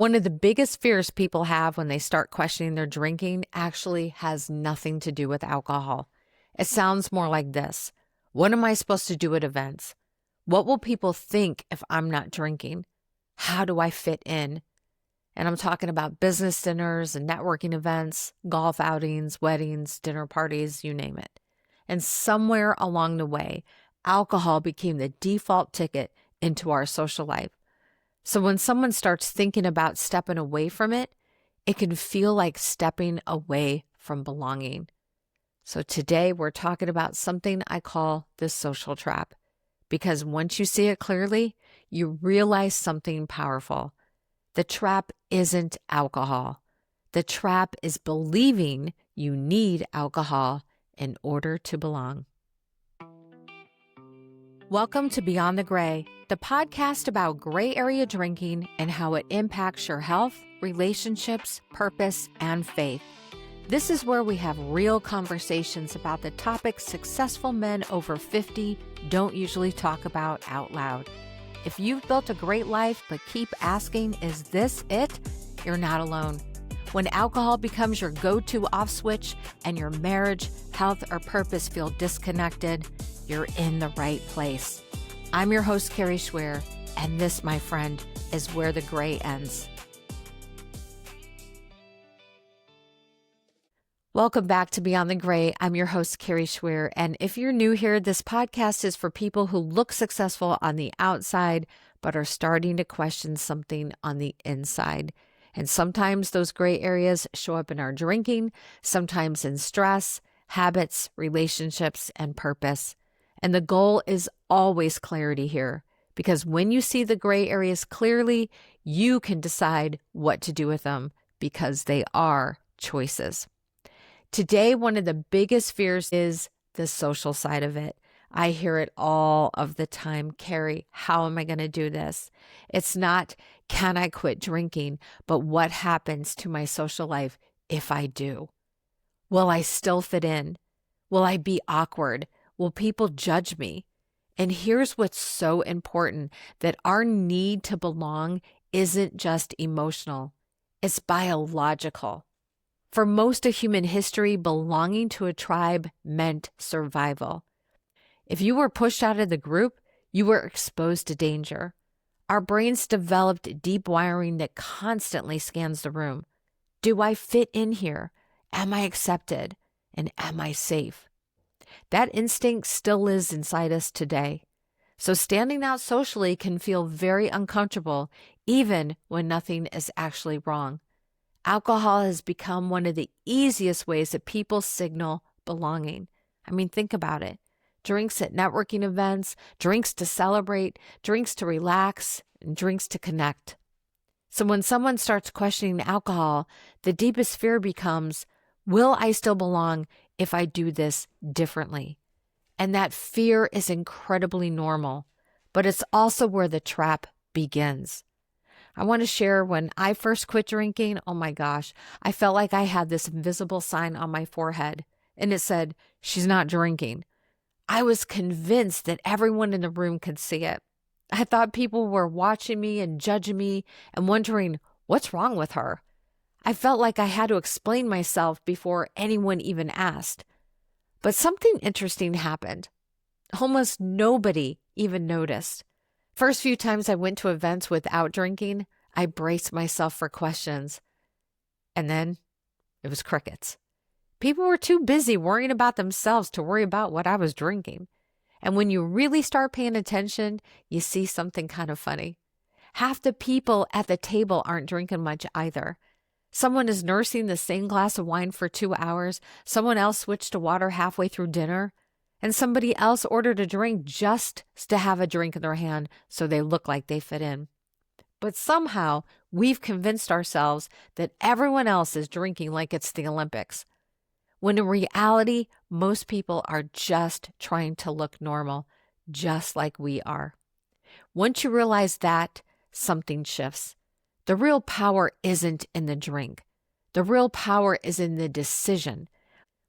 One of the biggest fears people have when they start questioning their drinking actually has nothing to do with alcohol. It sounds more like this. What am I supposed to do at events? What will people think if I'm not drinking? How do I fit in? And I'm talking about business dinners and networking events, golf outings, weddings, dinner parties, you name it. And somewhere along the way, alcohol became the default ticket into our social life. So when someone starts thinking about stepping away from it, it can feel like stepping away from belonging. So today we're talking about something I call the social trap, because once you see it clearly, you realize something powerful. The trap isn't alcohol. The trap is believing you need alcohol in order to belong. Welcome to Beyond the Gray, the podcast about gray area drinking and how it impacts your health, relationships, purpose, and faith. This is where we have real conversations about the topics successful men over 50 don't usually talk about out loud. If you've built a great life but keep asking, is this it? You're not alone. When alcohol becomes your go-to off switch and your marriage, health, or purpose feel disconnected, you're in the right place. I'm your host, Kari, and this, my friend, is where the gray ends. Welcome back to Beyond the Gray. I'm your host, Kari, and if you're new here, this podcast is for people who look successful on the outside, but are starting to question something on the inside. And sometimes those gray areas show up in our drinking, sometimes in stress, habits, relationships, and purpose. And the goal is always clarity here, because when you see the gray areas clearly, you can decide what to do with them because they are choices. Today, one of the biggest fears is the social side of it. I hear it all of the time. Kari, how am I going to do this? It's not, can I quit drinking, but what happens to my social life if I do? Will I still fit in? Will I be awkward? Will people judge me? And here's what's so important, that our need to belong isn't just emotional, it's biological. For most of human history, belonging to a tribe meant survival. If you were pushed out of the group, you were exposed to danger. Our brains developed deep wiring that constantly scans the room. Do I fit in here? Am I accepted? And am I safe? That instinct still lives inside us today. So standing out socially can feel very uncomfortable, even when nothing is actually wrong. Alcohol has become one of the easiest ways that people signal belonging. I mean, think about it. Drinks at networking events, drinks to celebrate, drinks to relax, and drinks to connect. So when someone starts questioning alcohol, the deepest fear becomes, will I still belong if I do this differently? And that fear is incredibly normal, but it's also where the trap begins. I want to share when I first quit drinking, oh my gosh, I felt like I had this invisible sign on my forehead, and it said, she's not drinking. I was convinced that everyone in the room could see it. I thought people were watching me and judging me and wondering, what's wrong with her? I felt like I had to explain myself before anyone even asked. But something interesting happened. Almost nobody even noticed. First few times I went to events without drinking, I braced myself for questions. And then it was crickets. People were too busy worrying about themselves to worry about what I was drinking. And when you really start paying attention, you see something kind of funny. Half the people at the table aren't drinking much either. Someone is nursing the same glass of wine for 2 hours. Someone else switched to water halfway through dinner. And somebody else ordered a drink just to have a drink in their hand so they look like they fit in. But somehow we've convinced ourselves that everyone else is drinking like it's the Olympics, when in reality, most people are just trying to look normal, just like we are. Once you realize that, something shifts. The real power isn't in the drink. The real power is in the decision.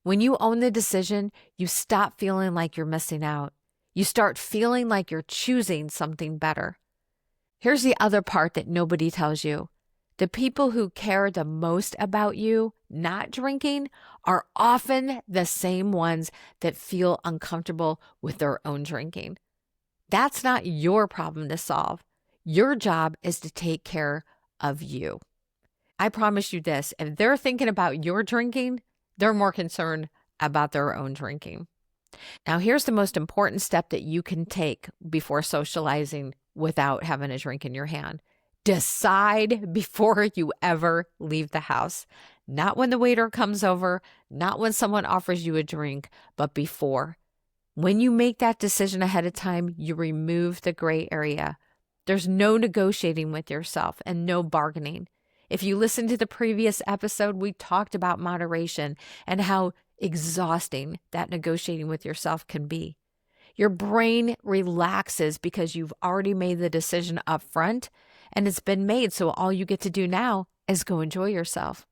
When you own the decision, you stop feeling like you're missing out. You start feeling like you're choosing something better. Here's the other part that nobody tells you. The people who care the most about you not drinking are often the same ones that feel uncomfortable with their own drinking. That's not your problem to solve. Your job is to take care of you. I promise you this, if they're thinking about your drinking, they're more concerned about their own drinking. Now, here's the most important step that you can take before socializing without having a drink in your hand. Decide before you ever leave the house. Not when the waiter comes over, not when someone offers you a drink, but before. When you make that decision ahead of time, you remove the gray area. There's no negotiating with yourself and no bargaining. If you listen to the previous episode, we talked about moderation and how exhausting that negotiating with yourself can be. Your brain relaxes because you've already made the decision up front and it's been made. So all you get to do now is go enjoy yourself.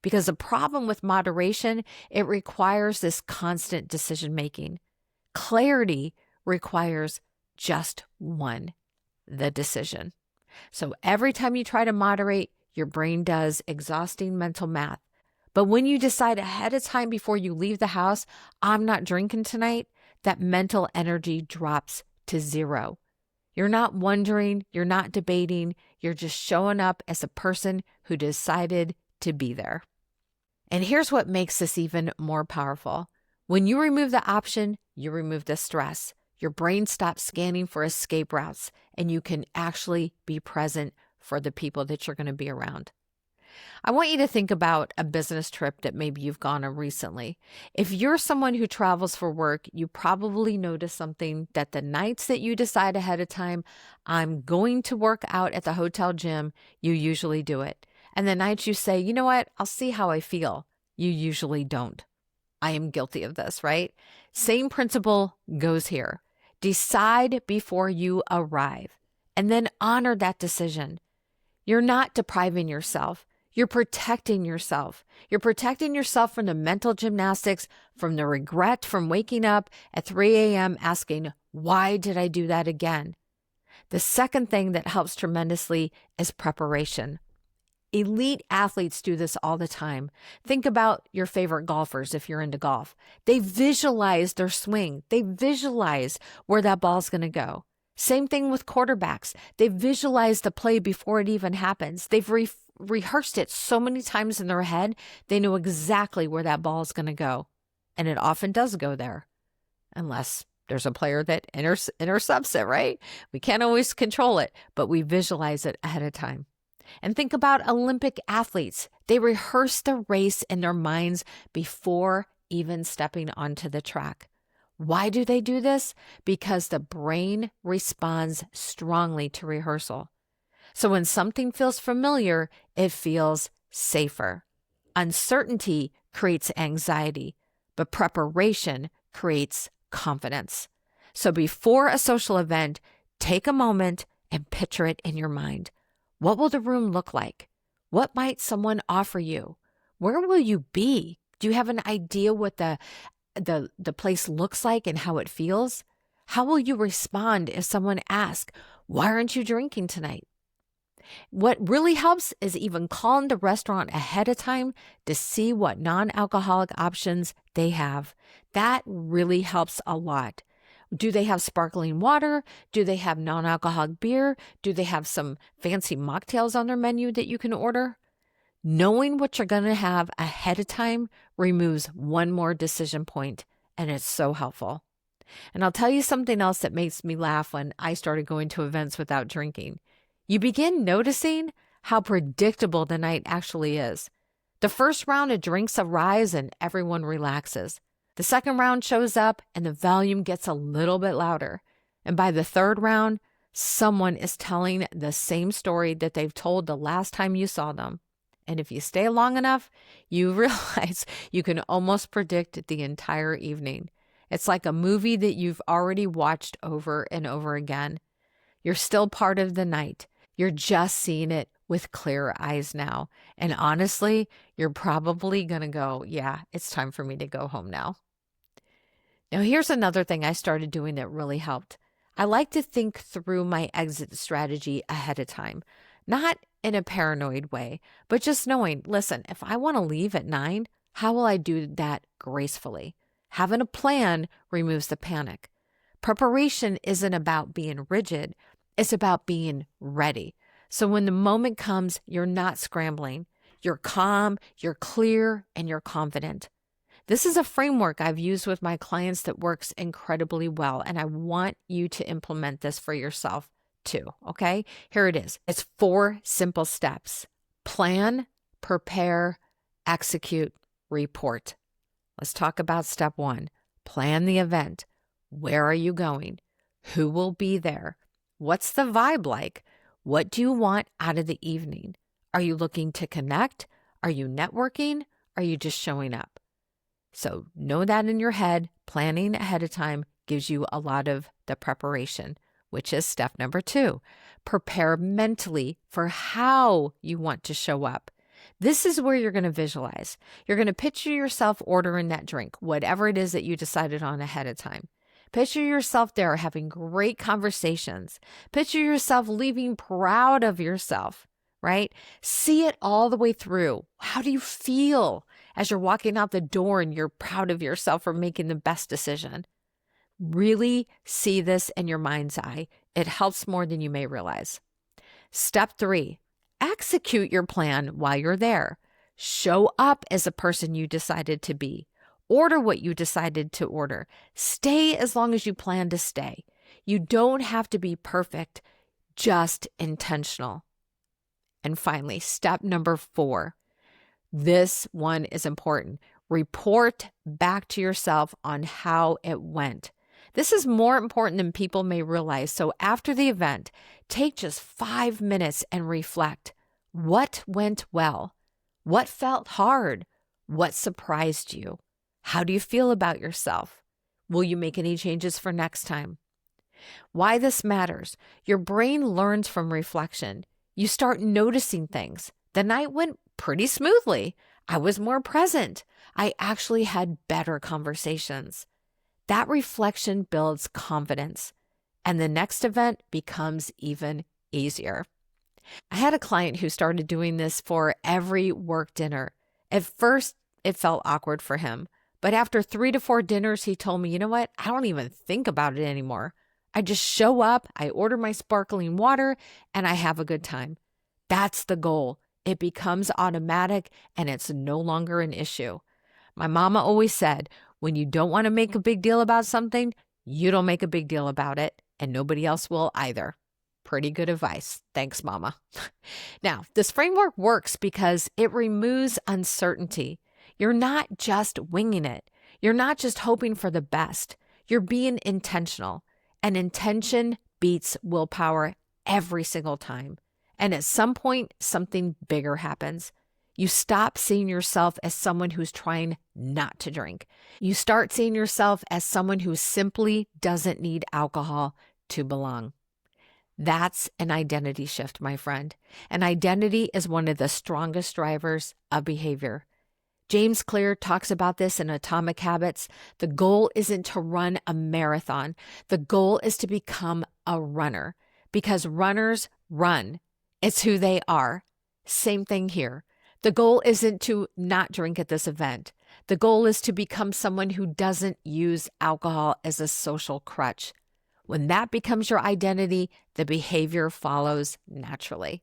Because the problem with moderation, it requires this constant decision making. Clarity requires just one, the decision. So every time you try to moderate, your brain does exhausting mental math. But when you decide ahead of time before you leave the house, I'm not drinking tonight, that mental energy drops to zero. You're not wondering, you're not debating, you're just showing up as a person who decided to be there. And here's what makes this even more powerful. When you remove the option, you remove the stress. Your brain stops scanning for escape routes, and you can actually be present for the people that you're going to be around. I want you to think about a business trip that maybe you've gone on recently. If you're someone who travels for work, you probably notice something that the nights that you decide ahead of time, I'm going to work out at the hotel gym, you usually do it. And the nights you say, you know what, I'll see how I feel, you usually don't. I am guilty of this, right? Same principle goes here. Decide before you arrive and then honor that decision. You're not depriving yourself. You're protecting yourself. You're protecting yourself from the mental gymnastics, from the regret, from waking up at 3 a.m. asking, why did I do that again? The second thing that helps tremendously is preparation. Elite athletes do this all the time. Think about your favorite golfers if you're into golf. They visualize their swing. They visualize where that ball's going to go. Same thing with quarterbacks. They visualize the play before it even happens. They've rehearsed it so many times in their head, they know exactly where that ball is going to go. And it often does go there, unless there's a player that intercepts it, right? We can't always control it, but we visualize it ahead of time. And think about Olympic athletes. They rehearse the race in their minds before even stepping onto the track. Why do they do this? Because the brain responds strongly to rehearsal. So when something feels familiar, it feels safer. Uncertainty creates anxiety, but preparation creates confidence. So before a social event, take a moment and picture it in your mind. What will the room look like? What might someone offer you? Where will you be? Do you have an idea what the place looks like and how it feels? How will you respond if someone asks, why aren't you drinking tonight? What really helps is even calling the restaurant ahead of time to see what non-alcoholic options they have. That really helps a lot. Do they have sparkling water? Do they have non-alcoholic beer? Do they have some fancy mocktails on their menu that you can order? Knowing what you're going to have ahead of time removes one more decision point, and it's so helpful. And I'll tell you something else that makes me laugh when I started going to events without drinking. You begin noticing how predictable the night actually is. The first round of drinks arrives and everyone relaxes. The second round shows up and the volume gets a little bit louder. And by the third round, someone is telling the same story that they've told the last time you saw them. And if you stay long enough, you realize you can almost predict the entire evening. It's like a movie that you've already watched over and over again. You're still part of the night. You're just seeing it with clearer eyes now. And honestly, you're probably going to go, yeah, it's time for me to go home now. Now, here's another thing I started doing that really helped. I like to think through my exit strategy ahead of time. Not in a paranoid way, but just knowing, listen, if I want to leave at 9, how will I do that gracefully? Having a plan removes the panic. Preparation isn't about being rigid, it's about being ready. So when the moment comes, you're not scrambling. You're calm, you're clear, and you're confident. This is a framework I've used with my clients that works incredibly well, and I want you to implement this for yourself too, okay? Here it is. It's 4 simple steps. Plan, prepare, execute, report. Let's talk about step 1. Plan the event. Where are you going? Who will be there? What's the vibe like? What do you want out of the evening? Are you looking to connect? Are you networking? Are you just showing up? So know that in your head. Planning ahead of time gives you a lot of the preparation, which is step number 2. Prepare mentally for how you want to show up. This is where you're going to visualize. You're going to picture yourself ordering that drink, whatever it is that you decided on ahead of time. Picture yourself there having great conversations. Picture yourself leaving proud of yourself, right? See it all the way through. How do you feel as you're walking out the door and you're proud of yourself for making the best decision? Really see this in your mind's eye. It helps more than you may realize. Step 3, execute your plan while you're there. Show up as a person you decided to be. Order what you decided to order. Stay as long as you plan to stay. You don't have to be perfect, just intentional. And finally, step number 4. This one is important. Report back to yourself on how it went. This is more important than people may realize. So after the event, take just 5 minutes and reflect. What went well? What felt hard? What surprised you? How do you feel about yourself? Will you make any changes for next time? Why this matters. Your brain learns from reflection. You start noticing things. The night went pretty smoothly. I was more present. I actually had better conversations. That reflection builds confidence, and the next event becomes even easier. I had a client who started doing this for every work dinner. At first, it felt awkward for him, but after 3 to 4 dinners, he told me, you know what? I don't even think about it anymore. I just show up, I order my sparkling water, and I have a good time. That's the goal. It becomes automatic, and it's no longer an issue. My mama always said, when you don't want to make a big deal about something, you don't make a big deal about it, and nobody else will either. Pretty good advice. Thanks, Mama. Now, this framework works because it removes uncertainty. You're not just winging it. You're not just hoping for the best. You're being intentional. And intention beats willpower every single time. And at some point, something bigger happens. You stop seeing yourself as someone who's trying not to drink. You start seeing yourself as someone who simply doesn't need alcohol to belong. That's an identity shift, my friend. And identity is one of the strongest drivers of behavior. James Clear talks about this in Atomic Habits. The goal isn't to run a marathon. The goal is to become a runner, because runners run. It's who they are. Same thing here. The goal isn't to not drink at this event. The goal is to become someone who doesn't use alcohol as a social crutch. When that becomes your identity, the behavior follows naturally.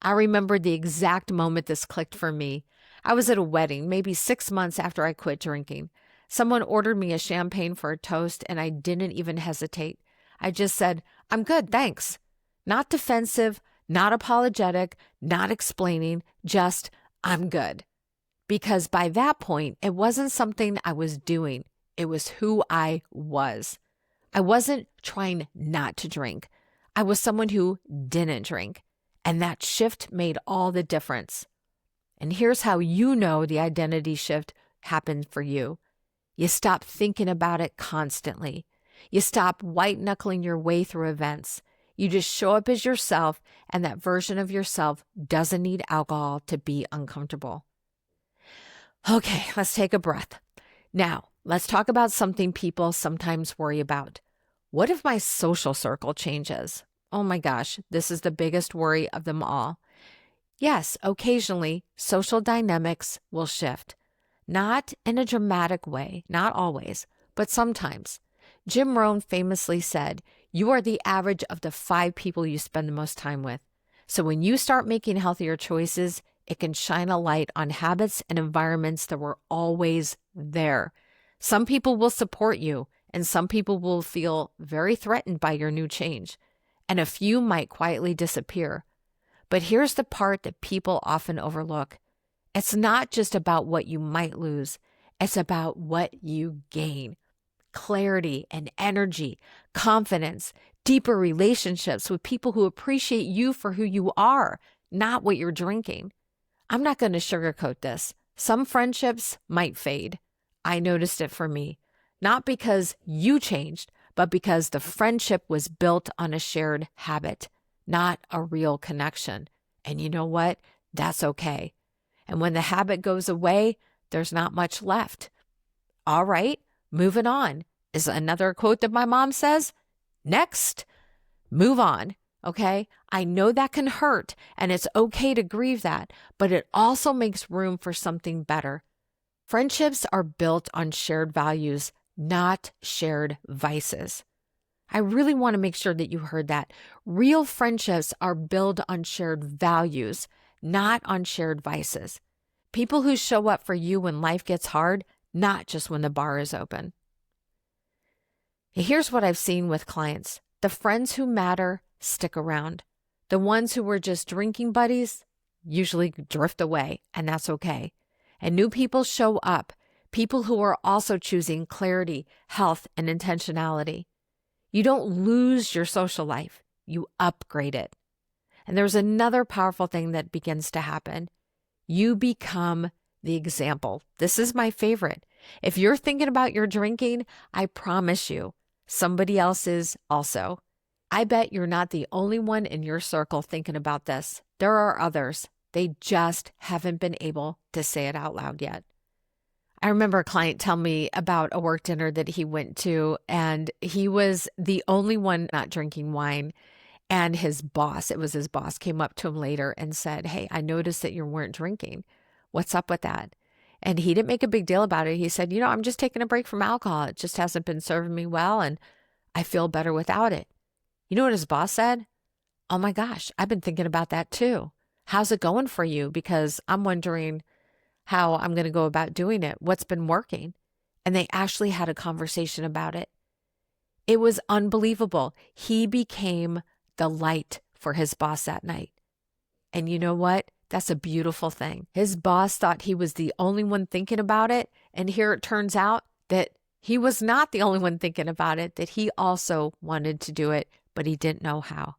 I remember the exact moment this clicked for me. I was at a wedding, maybe 6 months after I quit drinking. Someone ordered me a champagne for a toast, and I didn't even hesitate. I just said, "I'm good, thanks." Not defensive, not apologetic, not explaining, just, "I'm good." Because by that point, it wasn't something I was doing. It was who I was. I wasn't trying not to drink. I was someone who didn't drink. And that shift made all the difference. And here's how you know the identity shift happened for you. You stop thinking about it constantly. You stop white-knuckling your way through events. You just show up as yourself, and that version of yourself doesn't need alcohol to be uncomfortable. Okay, let's take a breath. Now, let's talk about something people sometimes worry about. What if my social circle changes? Oh my gosh, this is the biggest worry of them all. Yes, occasionally social dynamics will shift. Not in a dramatic way, not always, but sometimes. Jim Rohn famously said, "You are the average of the 5 people you spend the most time with." So when you start making healthier choices, it can shine a light on habits and environments that were always there. Some people will support you, and some people will feel very threatened by your new change, and a few might quietly disappear. But here's the part that people often overlook. It's not just about what you might lose, it's about what you gain. Clarity and energy, confidence, deeper relationships with people who appreciate you for who you are, not what you're drinking. I'm not going to sugarcoat this. Some friendships might fade. I noticed it for me, not because you changed, but because the friendship was built on a shared habit, not a real connection. And you know what? That's okay. And when the habit goes away, there's not much left. All right, moving on is another quote that my mom says. Next, move on. Okay, I know that can hurt and it's okay to grieve that, but it also makes room for something better. Friendships are built on shared values, not shared vices. I really want to make sure that you heard that. Real friendships are built on shared values, not on shared vices. People who show up for you when life gets hard, not just when the bar is open. Here's what I've seen with clients. The friends who matter stick around. The ones who were just drinking buddies usually drift away, and that's okay. And new people show up, people who are also choosing clarity, health, and intentionality. You don't lose your social life, you upgrade it. And there's another powerful thing that begins to happen. You become the example. This is my favorite. If you're thinking about your drinking, I promise you, somebody else is also. I bet you're not the only one in your circle thinking about this. There are others. They just haven't been able to say it out loud yet. I remember a client tell me about a work dinner that he went to, and he was the only one not drinking wine. And his boss, it was his boss, came up to him later and said, "Hey, I noticed that you weren't drinking. What's up with that?" And he didn't make a big deal about it. He said, "I'm just taking a break from alcohol. It just hasn't been serving me well, and I feel better without it." You know what his boss said? "Oh my gosh, I've been thinking about that too. How's it going for you? Because I'm wondering how I'm going to go about doing it. What's been working?" And they actually had a conversation about it. It was unbelievable. He became the light for his boss that night. And you know what? That's a beautiful thing. His boss thought he was the only one thinking about it. And here it turns out that he was not the only one thinking about it, that he also wanted to do it, but he didn't know how.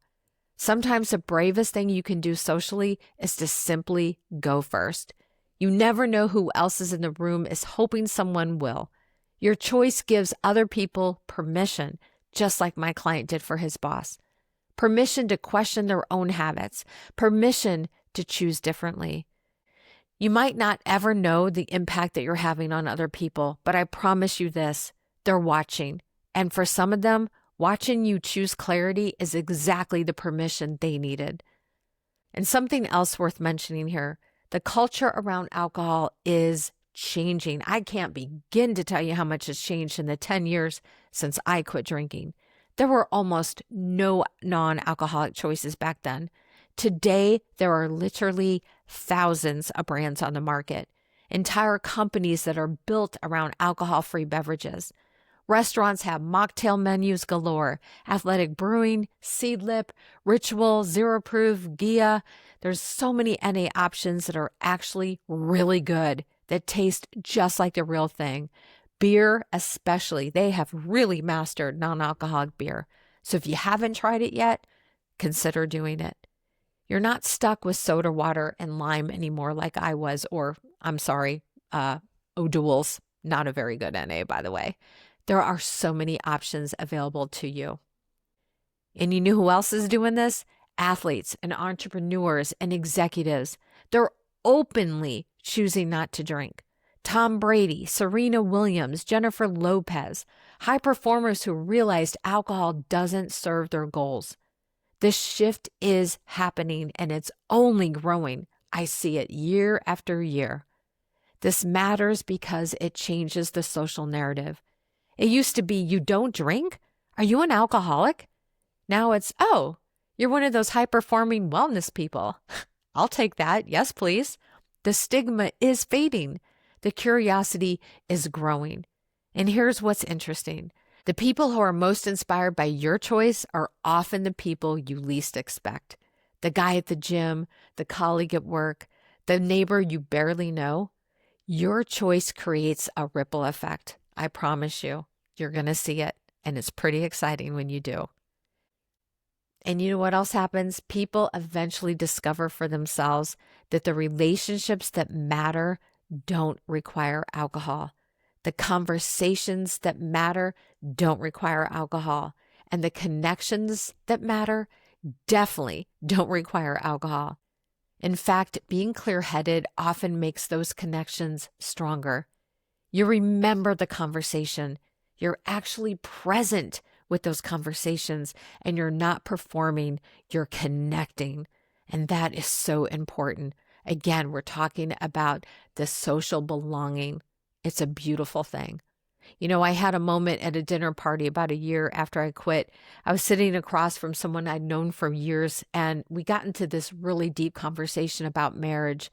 Sometimes the bravest thing you can do socially is to simply go first. You never know who else is in the room is hoping someone will. Your choice gives other people permission, just like my client did for his boss. Permission to question their own habits, permission to choose differently. You might not ever know the impact that you're having on other people, but I promise you this, they're watching. And for some of them, watching you choose clarity is exactly the permission they needed. And something else worth mentioning here, the culture around alcohol is changing. I can't begin to tell you how much has changed in the 10 years since I quit drinking. There were almost no non-alcoholic choices back then. Today, there are literally thousands of brands on the market, entire companies that are built around alcohol-free beverages. Restaurants have mocktail menus galore, athletic brewing, Seedlip, Ritual, Zero Proof, Gia. There's so many NA options that are actually really good, that taste just like the real thing. Beer especially, they have really mastered non-alcoholic beer. So if you haven't tried it yet, consider doing it. You're not stuck with soda water and lime anymore like I was, or O'Doul's, not a very good NA, by the way. There are so many options available to you. And you know who else is doing this? Athletes and entrepreneurs and executives. They're openly choosing not to drink. Tom Brady, Serena Williams, Jennifer Lopez, high performers who realized alcohol doesn't serve their goals. This shift is happening and it's only growing. I see it year after year. This matters because it changes the social narrative. It used to be, you don't drink? Are you an alcoholic? Now it's, oh, you're one of those high-performing wellness people. I'll take that. Yes, please. The stigma is fading. The curiosity is growing. And here's what's interesting. The people who are most inspired by your choice are often the people you least expect. The guy at the gym, the colleague at work, the neighbor you barely know. Your choice creates a ripple effect. I promise you, you're going to see it. And it's pretty exciting when you do. And you know what else happens? People eventually discover for themselves that the relationships that matter don't require alcohol. The conversations that matter don't require alcohol. And the connections that matter definitely don't require alcohol. In fact, being clear-headed often makes those connections stronger. You remember the conversation. You're actually present with those conversations, and you're not performing, you're connecting. And that is so important. Again, we're talking about the social belonging. It's a beautiful thing. You know, I had a moment at a dinner party about a year after I quit. I was sitting across from someone I'd known for years, and we got into this really deep conversation about marriage,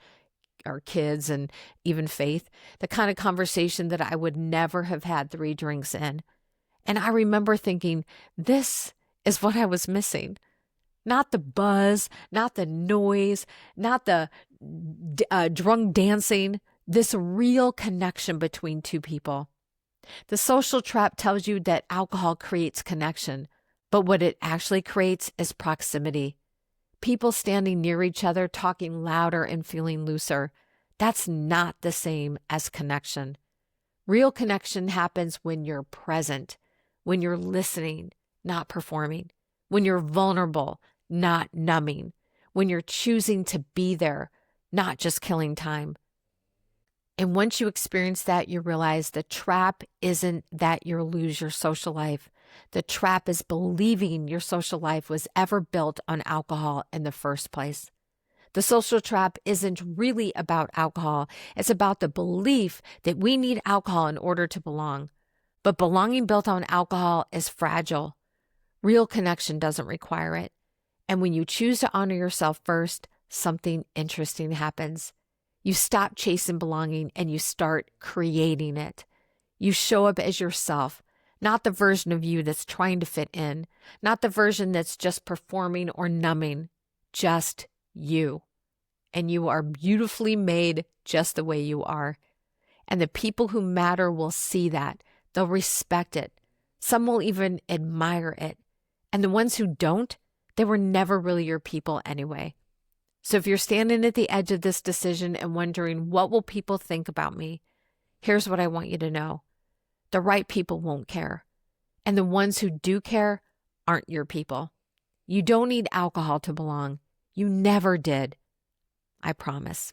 our kids, and even faith, the kind of conversation that I would never have had 3 drinks in. And I remember thinking, this is what I was missing. Not the buzz, not the noise, not the drunk dancing, this real connection between 2 people. The social trap tells you that alcohol creates connection, but what it actually creates is proximity. People standing near each other, talking louder and feeling looser. That's not the same as connection. Real connection happens when you're present, when you're listening, not performing, when you're vulnerable, not numbing, when you're choosing to be there, not just killing time. And once you experience that, you realize the trap isn't that you'll lose your social life. The trap is believing your social life was ever built on alcohol in the first place. The social trap isn't really about alcohol. It's about the belief that we need alcohol in order to belong. But belonging built on alcohol is fragile. Real connection doesn't require it. And when you choose to honor yourself first, something interesting happens. You stop chasing belonging and you start creating it. You show up as yourself, not the version of you that's trying to fit in, not the version that's just performing or numbing, just you. And you are beautifully made just the way you are. And the people who matter will see that. They'll respect it. Some will even admire it. And the ones who don't, they were never really your people anyway. So if you're standing at the edge of this decision and wondering, what will people think about me? Here's what I want you to know. The right people won't care. And the ones who do care aren't your people. You don't need alcohol to belong. You never did. I promise.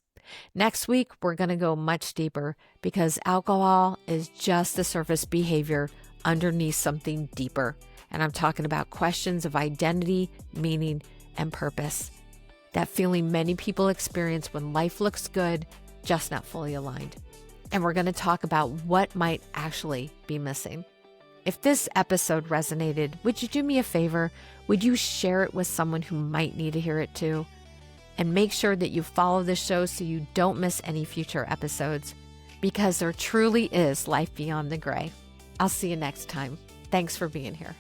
Next week, we're going to go much deeper because alcohol is just the surface behavior underneath something deeper. And I'm talking about questions of identity, meaning, and purpose. That feeling many people experience when life looks good, just not fully aligned. And we're going to talk about what might actually be missing. If this episode resonated, would you do me a favor? Would you share it with someone who might need to hear it too? And make sure that you follow this show so you don't miss any future episodes, because there truly is life beyond the gray. I'll see you next time. Thanks for being here.